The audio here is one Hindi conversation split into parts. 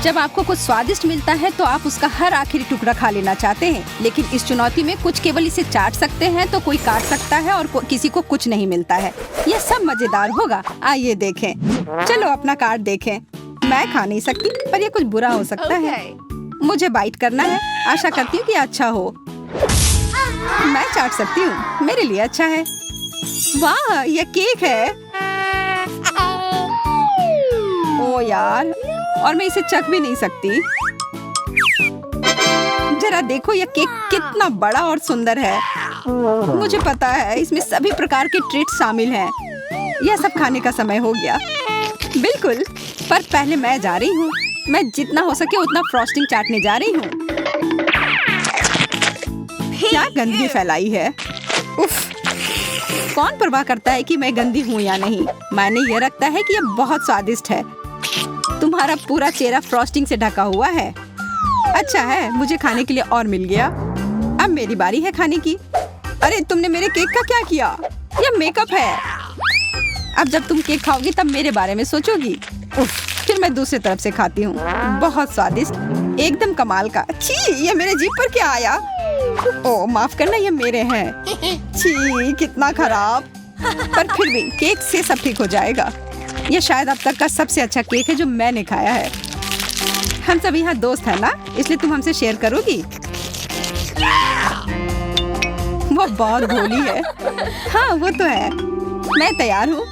जब आपको कुछ स्वादिष्ट मिलता है तो आप उसका हर आखिरी टुकड़ा खा लेना चाहते हैं, लेकिन इस चुनौती में कुछ केवल इसे चाट सकते हैं तो कोई काट सकता है और किसी को कुछ नहीं मिलता है। यह सब मजेदार होगा, आइए देखें। चलो अपना कार्ड देखें। मैं खा नहीं सकती, पर यह कुछ बुरा हो सकता है। मुझे बाइट करना है, आशा करती हूँ कि अच्छा हो। मैं चाट सकती हूँ, मेरे लिए अच्छा है। वाह, यह केक है। ओ यार, और मैं इसे चख भी नहीं सकती। जरा देखो यह केक कितना बड़ा और सुंदर है। मुझे पता है इसमें सभी प्रकार के ट्रीट शामिल हैं। यह सब खाने का समय हो गया। बिल्कुल, पर पहले मैं जा रही हूँ। मैं जितना हो सके उतना फ्रॉस्टिंग चाटने जा रही हूँ। क्या गंदगी फैलाई है। उफ, कौन परवाह करता है कि मैं गंदी हूँ या नहीं। मायने यह रखता है कि यह बहुत स्वादिष्ट है। तुम्हारा पूरा चेहरा फ्रॉस्टिंग से ढका हुआ है। अच्छा है, मुझे खाने के लिए और मिल गया। अब मेरी बारी है खाने की। अरे तुमने मेरे केक का क्या किया? यह मेकअप है। अब जब तुम केक खाओगी तब मेरे बारे में सोचोगी। उफ, फिर मैं दूसरी तरफ से खाती हूँ। बहुत स्वादिष्ट, एकदम कमाल का। छी, ये मेरे जीभ पर क्या आया? ओह माफ करना, ये मेरे हैं। छी, कितना खराब। पर फिर भी केक से सब ठीक हो जाएगा। यह शायद अब तक का सबसे अच्छा केक है जो मैंने खाया है। हम सब यहाँ दोस्त हैं ना, इसलिए तुम हमसे शेयर करोगी? वो बहुत भोली है। हाँ वो तो है। मैं तैयार हूँ।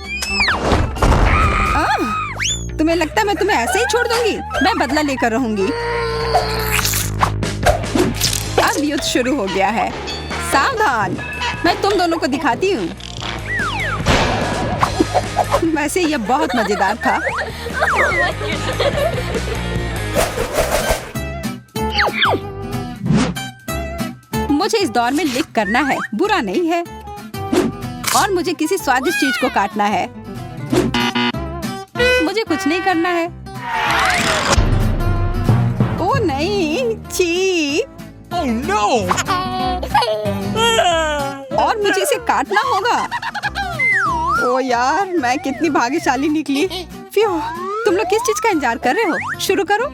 तुम्हें लगता है मैं तुम्हें ऐसे ही छोड़ दूंगी? मैं बदला लेकर रहूंगी। अब युद्ध शुरू हो गया है। सावधान, मैं तुम दोनों को दिखाती हूँ। वैसे यह बहुत मजेदार था। मुझे इस दौर में लिख करना है, बुरा नहीं है। और मुझे किसी स्वादिष्ट चीज को काटना है। मुझे कुछ नहीं करना है। ओ नहीं, छी। Oh no! और मुझे इसे काटना होगा। ओ यार, मैं कितनी भाग्यशाली निकली। फ्यू, तुम लोग किस चीज का इंतजार कर रहे हो? शुरू करो।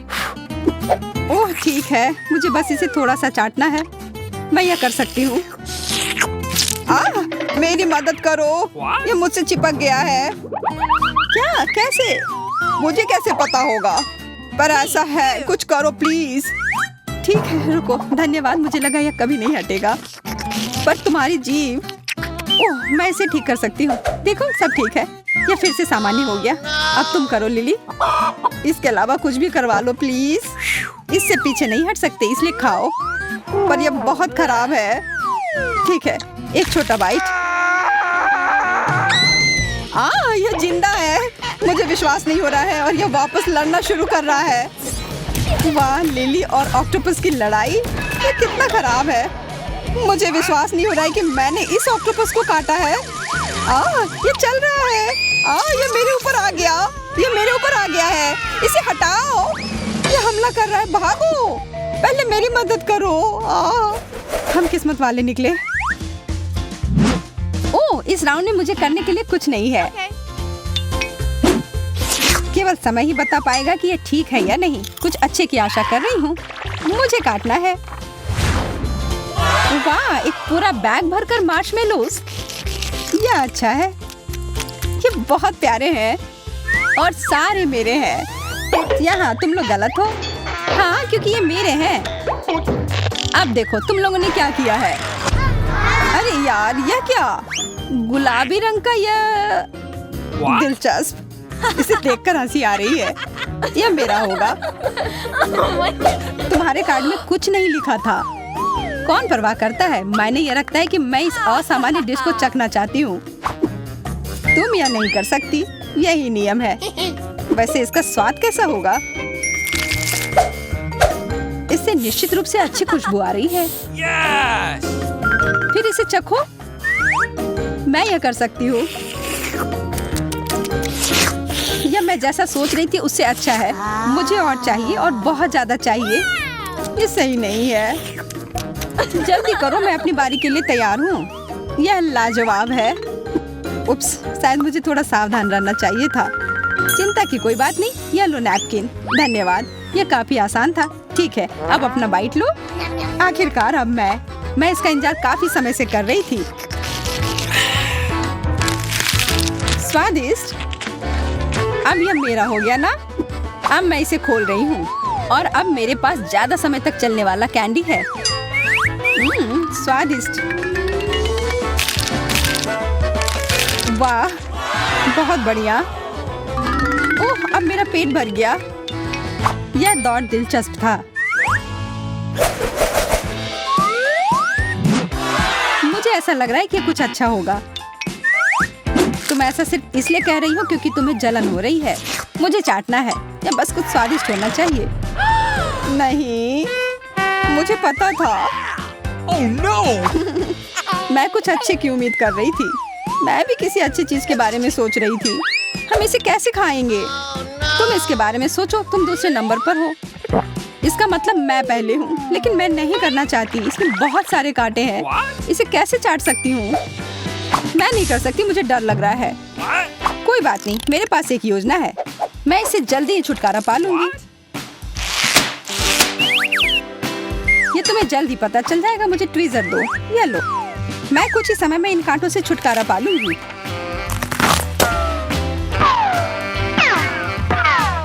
ओह ठीक है, मुझे बस इसे थोड़ा सा चाटना है। मैं यह कर सकती हूँ। मेरी मदद करो, ये मुझसे चिपक गया है। क्या? कैसे? मुझे कैसे पता होगा? पर ऐसा है, कुछ करो प्लीज। ठीक है, रुको। धन्यवाद, मुझे लगा यह कभी नहीं हटेगा। पर तुम्हारी जीभ। ओह, मैं इसे ठीक कर सकती हूँ। देखो सब ठीक है, यह फिर से सामान्य हो गया। अब तुम करो लिली। इसके अलावा कुछ भी करवा लो प्लीज। इससे पीछे नहीं हट सकते, इसलिए खाओ। पर यह बहुत खराब है। ठीक है, एक छोटा बाइट। यह जिंदा है। मुझे विश्वास नहीं हो रहा है और यह वापस लड़ना शुरू कर रहा है। वाह, लिली और ऑक्टोपस की लड़ाई। यह कितना खराब है। मुझे विश्वास नहीं हो रहा है कि मैंने इस ऑक्टोपस को काटा है। ये चल रहा है। ये मेरे ऊपर आ गया। ये मेरे ऊपर आ गया है। इसे हटाओ। ये हमला कर रहा है। भागो, पहले मेरी मदद करो। हम किस्मत वाले निकले। ओह, इस राउंड में मुझे करने के लिए कुछ नहीं है। केवल समय ही बता पाएगा कि ये ठीक है या नहीं। कुछ अच्छे की आशा कर रही हूँ। मुझे काटना है। वाह, एक पूरा बैग भरकर मार्शमेलोस। यह अच्छा है। ये बहुत प्यारे हैं और सारे मेरे हैं। यहाँ तुम लोग गलत हो। हाँ, क्योंकि ये मेरे हैं। अब देखो तुम लोगों ने क्या किया है। अरे यार, यह क्या? गुलाबी रंग का यह दिलचस्प। इसे देखकर हंसी आ रही है। यह मेरा होगा। तुम्हारे कार्ड में कुछ नहीं लिखा था। कौन परवाह करता है? मायने यह रखता है कि मैं इस असामान्य डिश को चखना चाहती हूँ। तुम यह नहीं कर सकती, यही नियम है। वैसे इसका स्वाद कैसा होगा? इससे निश्चित रूप से अच्छी खुशबू आ रही है। Yes! फिर इसे चखो। मैं यह कर सकती हूँ। यह मैं जैसा सोच रही थी उससे अच्छा है। मुझे और चाहिए और बहुत ज्यादा चाहिए। ये सही नहीं है। जल्दी करो, मैं अपनी बारी के लिए तैयार हूँ। यह लाजवाब है। उप्स, शायद मुझे थोड़ा सावधान रहना चाहिए था। चिंता की कोई बात नहीं, ये लो नैपकिन। धन्यवाद, ये काफी आसान था। ठीक है, अब अपना बाइट लो। आखिरकार अब मैं इसका इंतजार काफी समय से कर रही थी। स्वादिष्ट। अब यह मेरा हो गया ना। अब मैं इसे खोल रही हूँ और अब मेरे पास ज्यादा समय तक चलने वाला कैंडी है। स्वादिष्ट। वाह, बहुत बढ़िया। ओह, अब मेरा पेट भर गया। यह दौड़ दिलचस्प था। मुझे ऐसा लग रहा है कि कुछ अच्छा होगा। तुम ऐसा सिर्फ इसलिए कह रही हो क्योंकि तुम्हें जलन हो रही है। मुझे चाटना है या बस कुछ स्वादिष्ट होना चाहिए। नहीं, मुझे पता था। Oh no! मैं कुछ अच्छे की उम्मीद कर रही थी। मैं भी किसी अच्छी चीज के बारे में सोच रही थी। हम इसे कैसे खाएंगे? तुम इसके बारे में सोचो, तुम दूसरे नंबर पर हो। इसका मतलब मैं पहले हूँ, लेकिन मैं नहीं करना चाहती। इसमें बहुत सारे कांटे हैं। इसे कैसे चाट सकती हूँ? मैं नहीं कर सकती, मुझे डर लग रहा है। कोई बात नहीं, मेरे पास एक योजना है। मैं इससे जल्दी ही छुटकारा पा लूंगी। ये तुम्हें जल्दी पता चल जाएगा। मुझे ट्वीजर दो। ये लो, मैं कुछ ही समय में इन कांटों से छुटकारा पा लूंगी।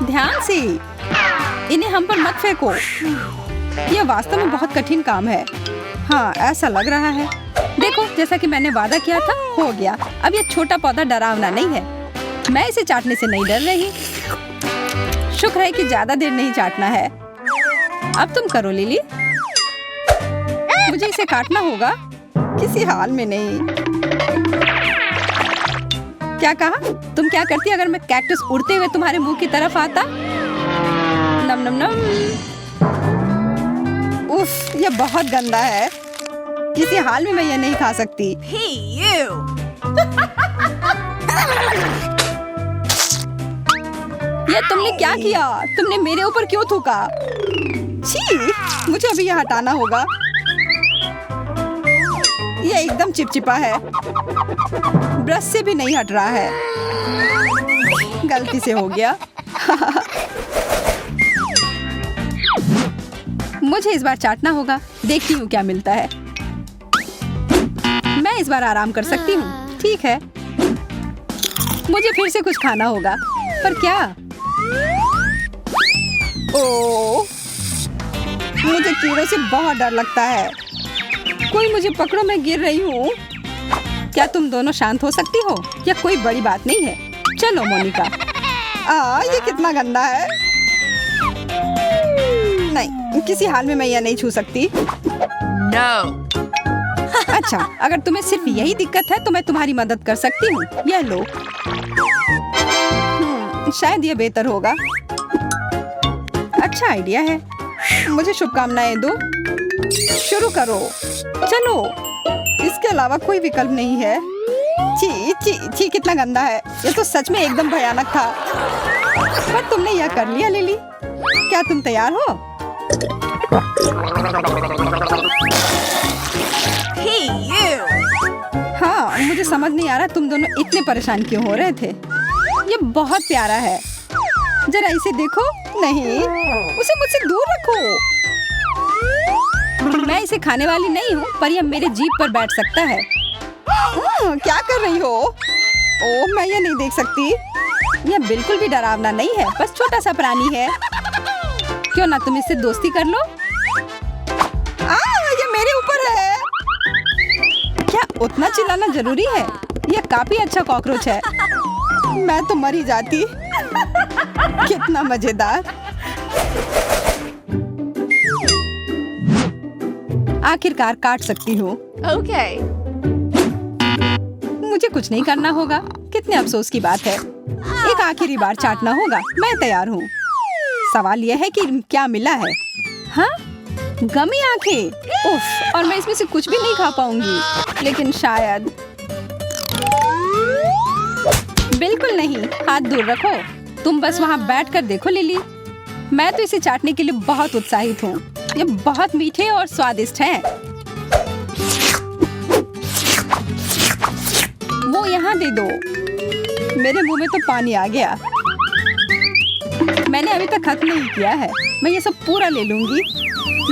ध्यान से, इन्हें हम पर मत फेंको। यह वास्तव में बहुत कठिन काम है। हाँ, ऐसा लग रहा है। देखो, जैसा कि मैंने वादा किया था, हो गया। अब यह छोटा पौधा डरावना नहीं है। मैं इसे चाटने से नहीं डर रही। शुक्र है कि ज्यादा देर नहीं चाटना है। अब तुम करो लिली। मुझे इसे काटना होगा। किसी हाल में नहीं। क्या कहा? तुम क्या करती अगर मैं कैक्टस उड़ते हुए तुम्हारे मुंह की तरफ आता? नम नम नम। उफ, यह बहुत गंदा है। किसी हाल में मैं यह नहीं खा सकती। ये तुमने क्या किया? तुमने मेरे ऊपर क्यों थूका? छी, मुझे अभी यह हटाना होगा। यह एकदम चिपचिपा है। ब्रश से भी नहीं हट रहा है। गलती से हो गया। मुझे इस बार चाटना होगा। देखती हूँ क्या मिलता है। मैं इस बार आराम कर सकती हूँ। ठीक है, मुझे फिर से कुछ खाना होगा। पर क्या? ओह, मुझे कीड़ों से बहुत डर लगता है। कोई मुझे पकड़ो, मैं गिर रही हूँ। क्या तुम दोनों शांत हो सकती हो? यह कोई बड़ी बात नहीं है। चलो मोनिका। ये कितना गंदा है। नहीं, किसी हाल में मैं यह नहीं छू सकती। No! अच्छा, अगर तुम्हें सिर्फ यही दिक्कत है तो मैं तुम्हारी मदद कर सकती हूँ। यह लो। शायद यह बेहतर होगा। अच्छा आइडिया है। मुझे शुभकामनाएं दो। शुरू करो। चलो, इसके अलावा कोई विकल्प नहीं है। छी छी छी, कितना गंदा है। ये तो सच में एकदम भयानक था। पर तुमने यह कर लिया लिली। क्या तुम तैयार हो? हाँ, मुझे समझ नहीं आ रहा तुम दोनों इतने परेशान क्यों हो रहे थे। ये बहुत प्यारा है। जरा इसे देखो। नहीं, उसे मुझसे दूर रखो। मैं इसे खाने वाली नहीं हूँ, पर यह मेरे जीभ पर बैठ सकता है। क्या कर रही हो? ओह, मैं ये नहीं देख सकती। यह बिल्कुल भी डरावना नहीं है, बस छोटा सा प्राणी है। क्यों ना तुम इससे दोस्ती कर लो? ये मेरे ऊपर है। क्या उतना चिल्लाना जरूरी है? यह काफी अच्छा कॉकरोच है। मैं तो मर ही जाती। कितना मजेदार। आखिरकार काट सकती हूँ। Okay. मुझे कुछ नहीं करना होगा। कितने अफसोस की बात है। एक आखिरी बार चाटना होगा। मैं तैयार हूँ। सवाल यह है कि क्या मिला है। हाँ, गमी आंखें। उफ, और मैं इसमें से कुछ भी नहीं खा पाऊंगी। लेकिन शायद। बिल्कुल नहीं, हाथ दूर रखो। तुम बस वहाँ बैठकर देखो लिली। मैं तो इसे चाटने के लिए बहुत उत्साहित हूँ। ये बहुत मीठे और स्वादिष्ट हैं। वो यहाँ दे दो। मेरे मुंह में तो पानी आ गया। मैंने अभी तक खत्म नहीं किया है। मैं ये सब पूरा ले लूंगी।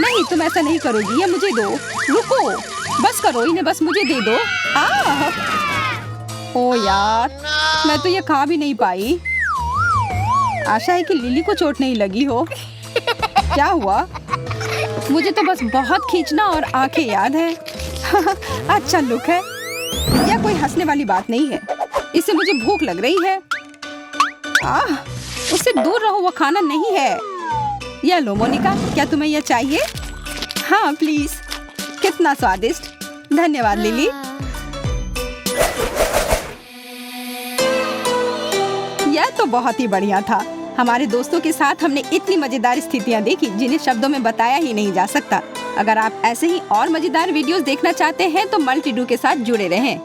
नहीं, तुम ऐसा नहीं करोगी। ये मुझे दो। रुको, बस करो, इन्हें बस मुझे दे दो। ओ यार, मैं तो ये खा भी नहीं पाई। आशा है कि लिली को चोट नहीं लगी हो। क्या हुआ? मुझे तो बस बहुत खींचना और आंखें याद है। अच्छा लुक है। यह कोई हंसने वाली बात नहीं है। इससे मुझे भूख लग रही है। उससे दूर रहो, वो खाना नहीं है। यह लो मोनिका, क्या तुम्हें यह चाहिए? हाँ प्लीज। कितना स्वादिष्ट। धन्यवाद लिली। यह तो बहुत ही बढ़िया था। हमारे दोस्तों के साथ हमने इतनी मजेदार स्थितियां देखी जिन्हें शब्दों में बताया ही नहीं जा सकता। अगर आप ऐसे ही और मजेदार वीडियोस देखना चाहते हैं तो मल्टी डू के साथ जुड़े रहें।